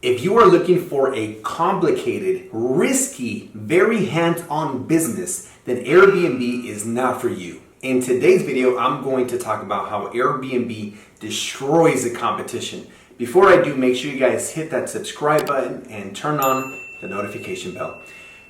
If you are looking for a complicated, risky, very hands-on business, then Airbnb is not for you. In today's video, I'm going to talk about how Airbnb destroys the competition. Before I do, make sure you guys hit that subscribe button and turn on the notification bell.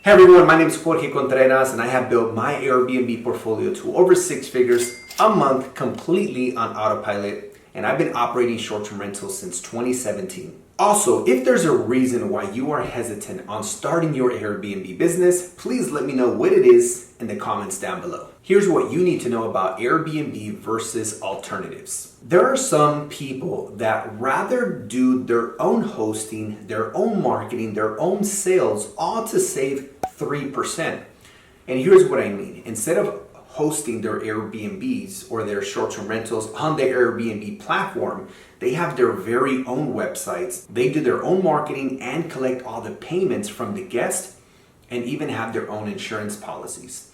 Hey everyone, my name is Jorge Contreras and I have built my Airbnb portfolio to over 6 figures a month completely on autopilot, and I've been operating short-term rentals since 2017. Also, if there's a reason why you are hesitant on starting your Airbnb business, please let me know what it is in the comments down below. Here's what you need to know about Airbnb versus alternatives. There are some people that rather do their own hosting, their own marketing, their own sales, all to save 3%. And here's what I mean. Instead of hosting their Airbnbs or their short-term rentals on the Airbnb platform, they have their very own websites. They do their own marketing and collect all the payments from the guest and even have their own insurance policies.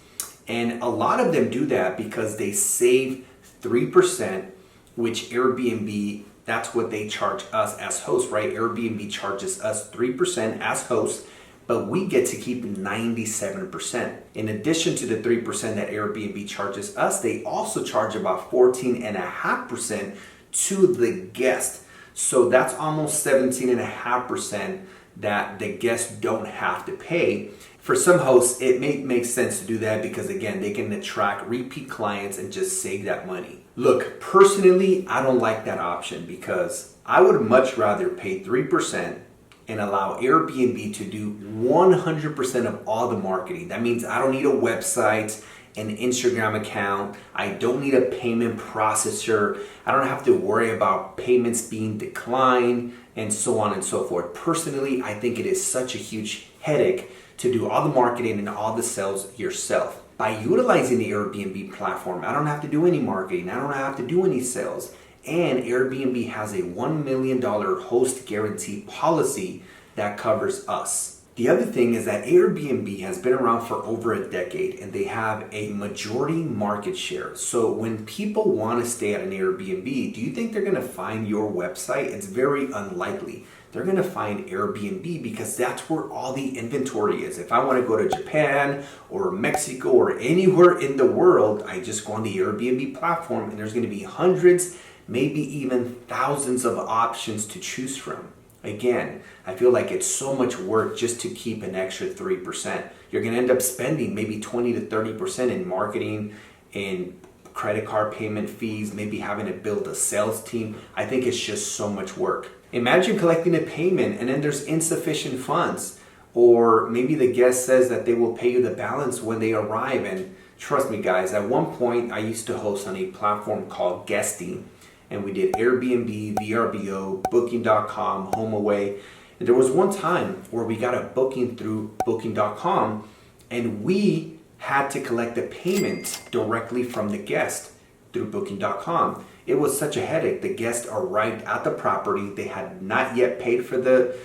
And a lot of them do that because they save 3%, which Airbnb, that's what they charge us as hosts, right? Airbnb charges us 3% as hosts, but we get to keep 97%. In addition to the 3% that Airbnb charges us, they also charge about 14.5% to the guest. So that's almost 17.5% that the guests don't have to pay. For some hosts, it makes sense to do that because again, they can attract repeat clients and just save that money. Look, personally, I don't like that option because I would much rather pay 3% and allow Airbnb to do 100% of all the marketing. That means I don't need a website, an Instagram account. I don't need a payment processor. I don't have to worry about payments being declined and so on and so forth. Personally, I think it is such a huge headache to do all the marketing and all the sales yourself. By utilizing the Airbnb platform, I don't have to do any marketing. I don't have to do any sales. And Airbnb has a $1 million host guarantee policy that covers us. The other thing is that Airbnb has been around for over a decade and they have a majority market share. So when people want to stay at an Airbnb, do you think they're going to find your website? It's very unlikely. They're going to find Airbnb because that's where all the inventory is. If I want to go to Japan or Mexico or anywhere in the world, I just go on the Airbnb platform and there's going to be hundreds, maybe even thousands of options to choose from. Again, I feel like it's so much work just to keep an extra 3%. You're going to end up spending maybe 20 to 30% in marketing, in credit card payment fees, maybe having to build a sales team. I think it's just so much work. Imagine collecting a payment and then there's insufficient funds, or maybe the guest says that they will pay you the balance when they arrive. And trust me guys, at one point I used to host on a platform called Guesting, and we did Airbnb, VRBO, Booking.com, HomeAway. And there was one time where we got a booking through Booking.com and we had to collect the payment directly from the guest through Booking.com. It was such a headache. The guest arrived at the property. They had not yet paid for the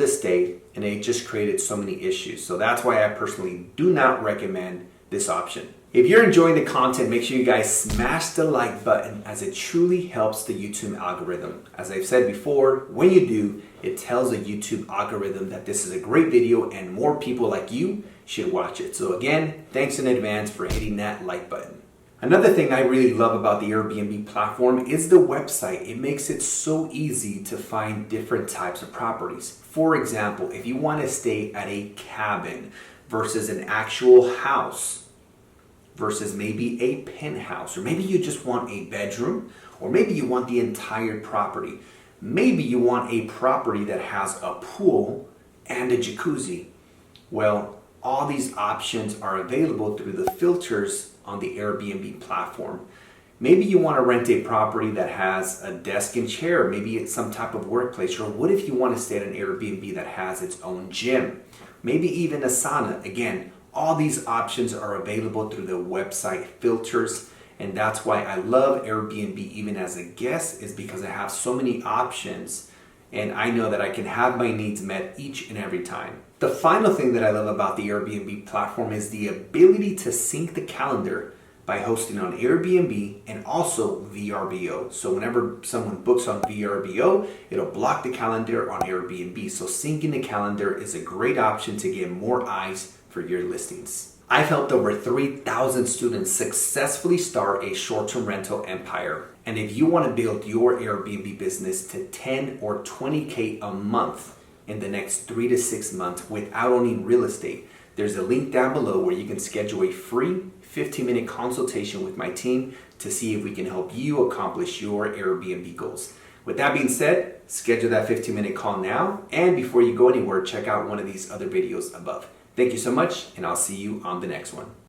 stay, and it just created so many issues. So that's why I personally do not recommend this option. If you're enjoying the content, make sure you guys smash the like button as it truly helps the YouTube algorithm. As I've said before, when you do, it tells the YouTube algorithm that this is a great video and more people like you should watch it. So again, thanks in advance for hitting that like button. Another thing I really love about the Airbnb platform is the website. It makes it so easy to find different types of properties. For example, if you want to stay at a cabin versus an actual house, versus maybe a penthouse, or maybe you just want a bedroom, or maybe you want the entire property. Maybe you want a property that has a pool and a jacuzzi. Well, all these options are available through the filters on the Airbnb platform. Maybe you want to rent a property that has a desk and chair, maybe it's some type of workplace, or what if you want to stay at an Airbnb that has its own gym, maybe even a sauna. Again, all these options are available through the website filters, and that's why I love Airbnb even as a guest, is because I have so many options and I know that I can have my needs met each and every time. The final thing that I love about the Airbnb platform is the ability to sync the calendar by hosting on Airbnb and also VRBO. So whenever someone books on VRBO, it'll block the calendar on Airbnb. So syncing the calendar is a great option to get more eyes for your listings. I've helped over 3,000 students successfully start a short-term rental empire. And if you want to build your Airbnb business to 10 or 20K a month in the next 3 to 6 months without owning real estate, there's a link down below where you can schedule a free 15-minute consultation with my team to see if we can help you accomplish your Airbnb goals. With that being said, schedule that 15-minute call now. And before you go anywhere, check out one of these other videos above. Thank you so much, and I'll see you on the next one.